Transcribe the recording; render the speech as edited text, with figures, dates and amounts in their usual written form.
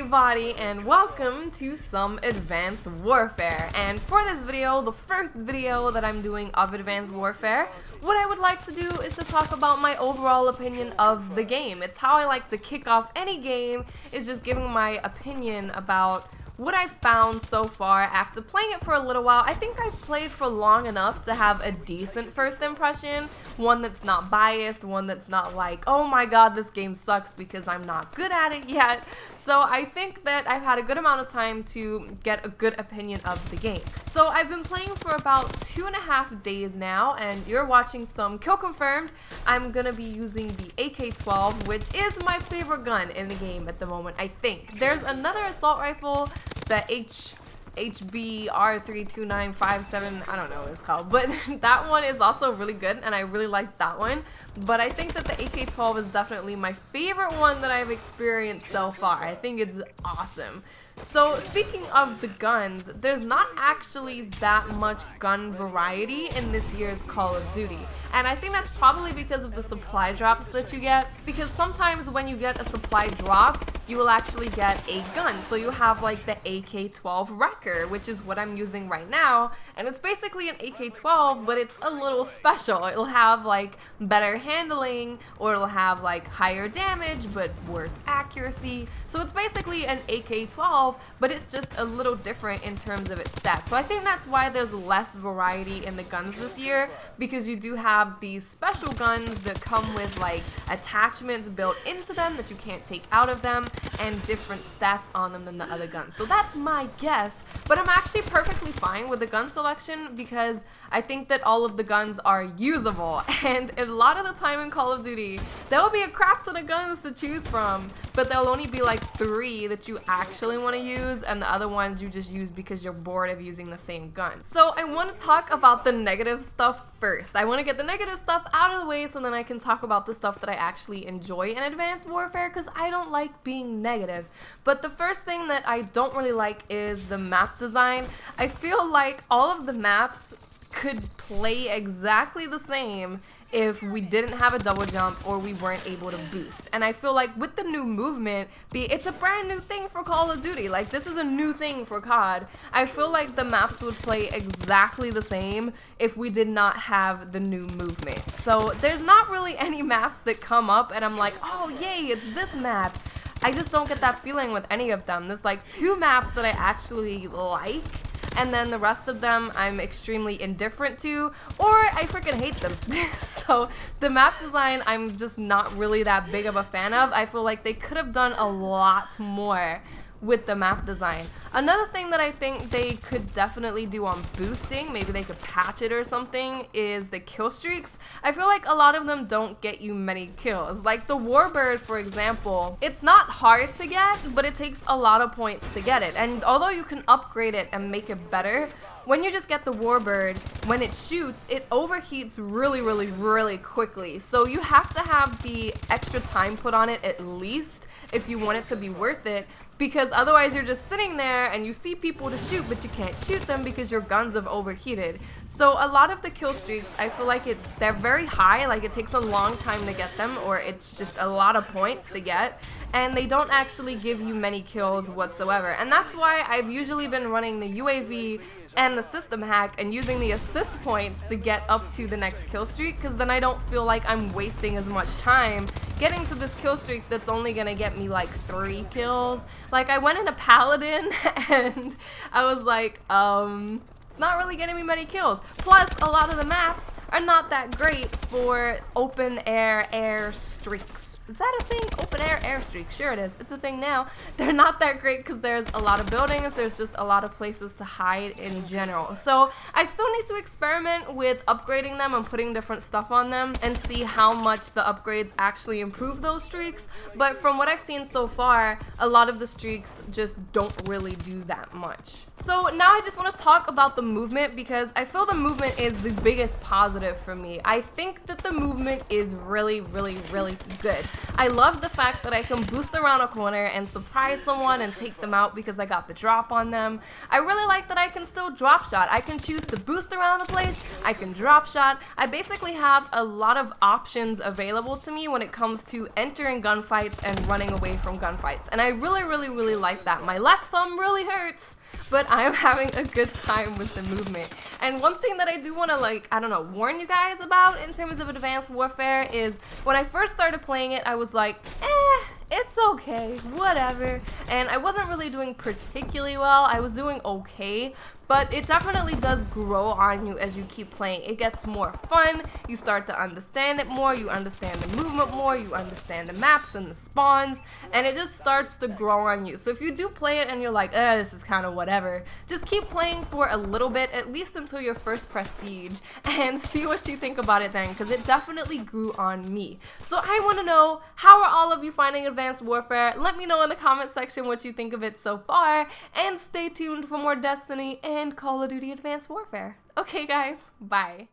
everybody, and welcome to some Advanced Warfare. And for this video, the first video that I'm doing of Advanced Warfare, what I would like to do is to talk about my overall opinion of the game. It's how I like to kick off any game, is just giving my opinion about what I've found so far after playing it for a little while. I think I've played for long enough to have a decent first impression, one that's not biased, one that's not like, oh my god, this game sucks because I'm not good at it yet. So I think that I've had a good amount of time to get a good opinion of the game. So I've been playing for about 2.5 days now, and you're watching some Kill Confirmed. I'm gonna be using the AK-12, which is my favorite gun in the game at the moment, I think. There's another assault rifle, the HBR32957, I don't know what it's called, but that one is also really good, and I really like that one. But I think that the AK-12 is definitely my favorite one that I've experienced so far. I think it's awesome. So speaking of the guns, there's not actually that much gun variety in this year's Call of Duty. And I think that's probably because of the supply drops that you get, because sometimes when you get a supply drop, you will actually get a gun. So you have like the AK-12 Wrecker, which is what I'm using right now, and it's basically an AK-12, but it's a little special. It'll have like better handling, or it'll have like higher damage but worse accuracy. So it's basically an AK-12, but it's just a little different in terms of its stats. So I think that's why there's less variety in the guns this year, because you do have these special guns that come with like attachments built into them that you can't take out of them, and different stats on them than the other guns. So that's my guess, but I'm actually perfectly fine with the gun selection because I think that all of the guns are usable, and a lot of the time in Call of Duty there will be a crap ton of guns to choose from, but there'll only be like 3 that you actually want to use, and the other ones you just use because you're bored of using the same gun. So I want to talk about the negative stuff first. I want to get the negative stuff out of the way so then I can talk about the stuff that I actually enjoy in Advanced Warfare, because I don't like being negative. But the first thing that I don't really like is the map design. I feel like all of the maps could play exactly the same if we didn't have a double jump or we weren't able to boost. And I feel like with the new movement, it's a brand new thing for Call of Duty. Like, this is a new thing for COD. I feel like the maps would play exactly the same if we did not have the new movement. So there's not really any maps that come up and I'm like, oh yay, it's this map. I just don't get that feeling with any of them. There's like 2 maps that I actually like, and then the rest of them I'm extremely indifferent to, or I freaking hate them. So the map design I'm just not really that big of a fan of. I feel like they could have done a lot more with the map design. Another thing that I think they could definitely do on boosting, maybe they could patch it or something, is the kill streaks. I feel like a lot of them don't get you many kills. Like the Warbird, for example, it's not hard to get, but it takes a lot of points to get it. And although you can upgrade it and make it better, when you just get the Warbird, when it shoots, it overheats really quickly. So you have to have the extra time put on it at least if you want it to be worth it, because otherwise you're just sitting there and you see people to shoot, but you can't shoot them because your guns have overheated. So a lot of the kill streaks, I feel like they're very high, like it takes a long time to get them, or it's just a lot of points to get, and they don't actually give you many kills whatsoever. And that's why I've usually been running the UAV and the system hack and using the assist points to get up to the next kill streak, because then I don't feel like I'm wasting as much time getting to this kill streak that's only gonna get me like 3 kills. Like I went into Paladin and I was like, it's not really getting me many kills. Plus, a lot of the maps are not that great for open air streaks. Is that a thing? Open air streaks. Sure it is. It's a thing now. They're not that great because there's a lot of buildings. There's just a lot of places to hide in general. So I still need to experiment with upgrading them and putting different stuff on them and see how much the upgrades actually improve those streaks. But from what I've seen so far, a lot of the streaks just don't really do that much. So now I just want to talk about the movement, because I feel the movement is the biggest positive for me. I think that the movement is really good. I love the fact that I can boost around a corner and surprise someone and take them out because I got the drop on them. I really like that I can still drop shot. I can choose to boost around the place, I can drop shot. I basically have a lot of options available to me when it comes to entering gunfights and running away from gunfights. And I really like that. My left thumb really hurts, but I'm having a good time with the movement. And one thing that I do want to, like, I don't know, warn you guys about in terms of Advanced Warfare is when I first started playing it, I was like, it's okay, whatever. And I wasn't really doing particularly well. I was doing okay, but it definitely does grow on you as you keep playing. It gets more fun, you start to understand it more, you understand the movement more, you understand the maps and the spawns, and it just starts to grow on you. So if you do play it and you're like, this is kind of whatever, just keep playing for a little bit, at least until your first prestige, and see what you think about it then, because it definitely grew on me. So I want to know, how are all of you finding Advanced Warfare? Let me know in the comment section what you think of it so far, and stay tuned for more Destiny and Call of Duty Advanced Warfare. Okay guys, bye.